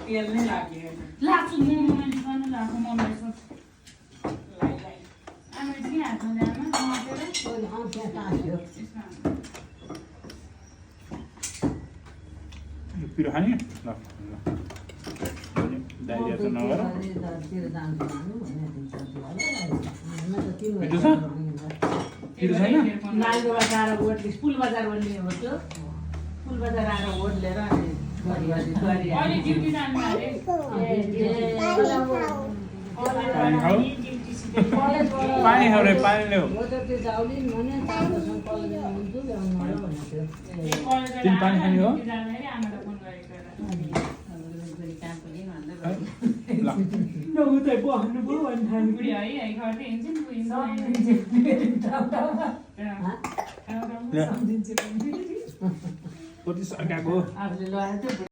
तेल नै लाग्यो लाग्छु म मैले पनि लाग्छु मलाई सोच आमा किन हातमा ल्यामा मातेर त्यहाँ तास्यो पिरो खाने ल डाइरिया त नगर मिठो छ पिरो छैन नालीको बजार ओर्लिस पुल बजार ओर्लिने हो त्यो पुल बजार आएर ओर्लेर अनि अहिले ड्युटी जानु अरे पानी खाऊ पानी खाऊ रे पानी ल्याऊ त्यो जाउली भने तातोसँग कलेजमा हुन्थ्यो ल्याउनु मलाई भनेको थियो तिमी पानी खाने हो आमालाई फोन गरेको ल नउतै बस्नु पो भन्नु थाल्यो बुढी है घर हिँड्छ नि बुझिन्छ कति सर्काको आफूले लगाएको थियो